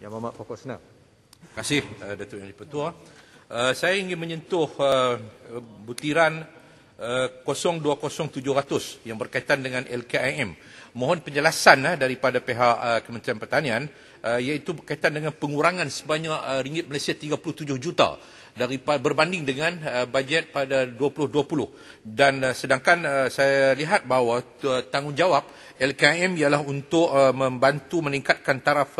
Yang Berhormat Pokok Senang. Terima kasih, Datuk Yang di-Pertua. Saya ingin menyentuh butiran 020700 yang berkaitan dengan LKIM. Mohon penjelasan daripada pihak Kementerian Pertanian, iaitu berkaitan dengan pengurangan sebanyak ringgit Malaysia 37 juta daripada berbanding dengan bajet pada 2020. Dan sedangkan saya lihat bahawa tanggungjawab LKIM ialah untuk membantu meningkatkan taraf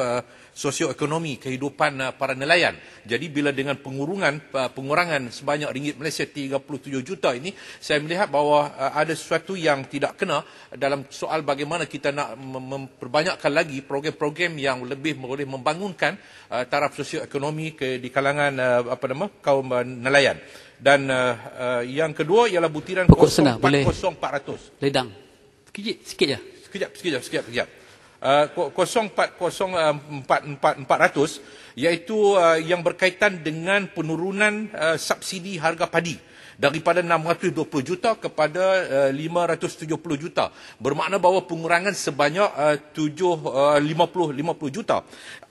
sosioekonomi kehidupan para nelayan. Jadi bila dengan pengurangan sebanyak ringgit Malaysia 37 juta ini, saya melihat bahawa ada sesuatu yang tidak kena dalam soal bagaimana kita nak memperbanyakkan lagi program-program yang lebih boleh membangunkan taraf sosioekonomi di kalangan kaum nelayan. Dan yang kedua ialah butiran 040400. Ledang. Sikit je. Sekejap. 040400 iaitu yang berkaitan dengan penurunan subsidi harga padi daripada 620 juta kepada 570 juta. Bermakna bahawa pengurangan sebanyak 50 juta.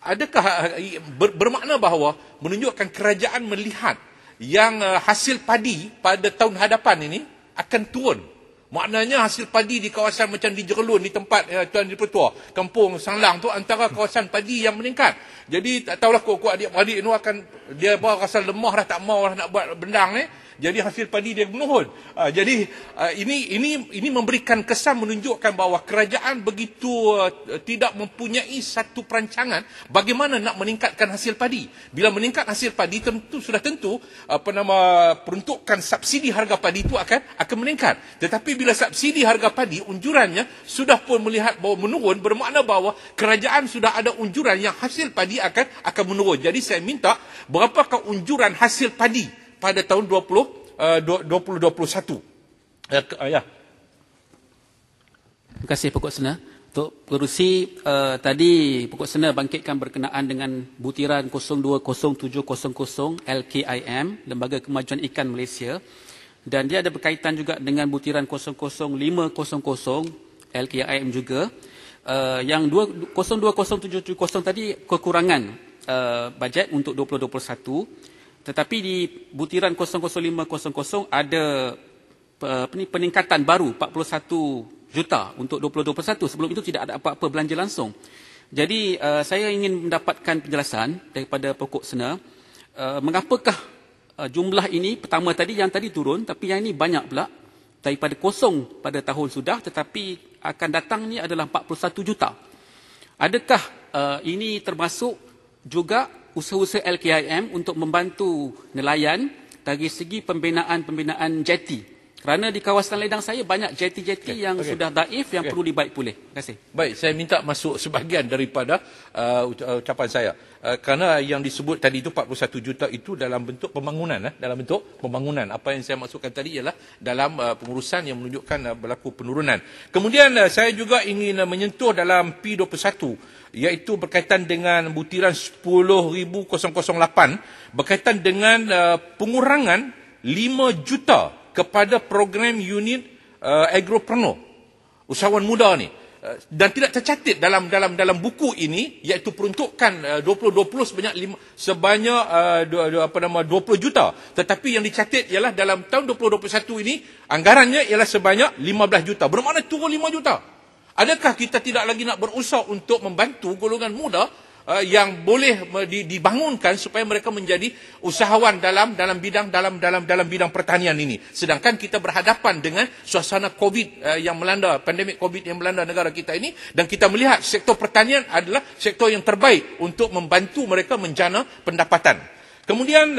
Adakah bermakna bahawa menunjukkan kerajaan melihat yang hasil padi pada tahun hadapan ini akan turun? Maknanya hasil padi di kawasan macam di Jerlun, di tempat Tuan di-Pertua, Kampung Sanglang tu antara kawasan padi yang meningkat. Jadi tak tahulah kok adik-adik ni akan dia bawa rasa lemah dah, tak mau nak buat bendang ni. Jadi hasil padi dia menurun. Jadi ini memberikan kesan menunjukkan bahawa kerajaan begitu tidak mempunyai satu perancangan bagaimana nak meningkatkan hasil padi. Bila meningkat hasil padi sudah tentu peruntukan subsidi harga padi itu akan meningkat. Tetapi bila subsidi harga padi unjurannya sudah pun melihat bahawa menurun, bermakna bahawa kerajaan sudah ada unjuran yang hasil padi akan menurun. Jadi saya minta berapakah unjuran hasil padi pada tahun 2021. Ya. Terima kasih Pokok Sena. Untuk Pengerusi, tadi Pokok Sena bangkitkan berkenaan dengan butiran 020700 LKIM, Lembaga Kemajuan Ikan Malaysia. Dan dia ada berkaitan juga dengan butiran 00500 LKIM juga. Yang 020770 tadi kekurangan bajet untuk 2021. Tetapi di butiran 00500 ada peningkatan baru 41 juta untuk 2021. Sebelum itu tidak ada apa-apa belanja langsung. Jadi saya ingin mendapatkan penjelasan daripada Pokok Sena, mengapakah jumlah ini pertama tadi yang tadi turun, tapi yang ini banyak pula daripada kosong pada tahun sudah, tetapi akan datang ni adalah 41 juta. Adakah ini termasuk juga usaha-usaha LKIM untuk membantu nelayan dari segi pembinaan jetty? Kerana di kawasan ledang saya banyak jetty yang sudah daif yang perlu dibaik pulih. Terima kasih. Baik, saya minta masuk sebahagian daripada ucapan saya. Kerana yang disebut tadi itu 41 juta itu dalam bentuk pembangunan. Apa yang saya maksudkan tadi ialah dalam pengurusan yang menunjukkan berlaku penurunan. Kemudian saya juga ingin menyentuh dalam P21, iaitu berkaitan dengan butiran 10,008 berkaitan dengan pengurangan 5 juta kepada program unit agropreneur, usahawan muda ni. Dan tidak tercatat dalam buku ini, iaitu peruntukan 2020 sebanyak 20 juta. Tetapi yang dicatat ialah dalam tahun 2021 ini anggarannya ialah sebanyak 15 juta. Bermakna turun 5 juta. Adakah kita tidak lagi nak berusaha untuk membantu golongan muda yang boleh dibangunkan supaya mereka menjadi usahawan dalam bidang pertanian ini? Sedangkan kita berhadapan dengan suasana COVID yang melanda, pandemik COVID yang melanda negara kita ini, dan kita melihat sektor pertanian adalah sektor yang terbaik untuk membantu mereka menjana pendapatan. Kemudian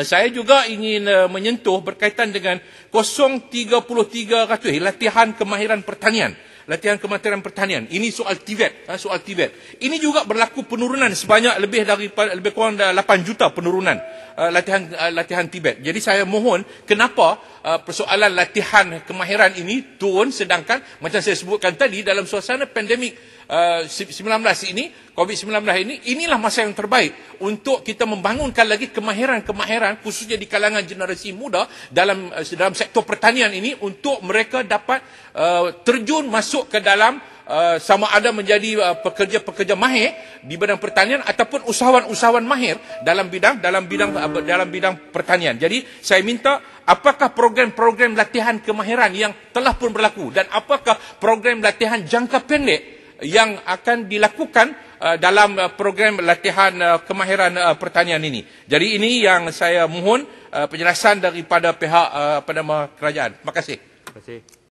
saya juga ingin menyentuh berkaitan dengan 030300 latihan kemahiran pertanian. Ini soal TVET, Ini juga berlaku penurunan sebanyak lebih kurang 8 juta penurunan latihan TVET. Jadi saya mohon, kenapa persoalan latihan kemahiran ini turun, sedangkan macam saya sebutkan tadi dalam suasana pandemik COVID-19 ini, inilah masa yang terbaik untuk kita membangunkan lagi kemahiran khususnya di kalangan generasi muda dalam sektor pertanian ini, untuk mereka dapat terjun masuk ke dalam sama ada menjadi pekerja-pekerja mahir di bidang pertanian ataupun usahawan-usahawan mahir dalam bidang pertanian. Jadi saya minta, apakah program-program latihan kemahiran yang telah pun berlaku dan apakah program latihan jangka pendek yang akan dilakukan dalam program latihan kemahiran pertanian ini. Jadi ini yang saya mohon penjelasan daripada pihak kerajaan. Terima kasih. Terima kasih.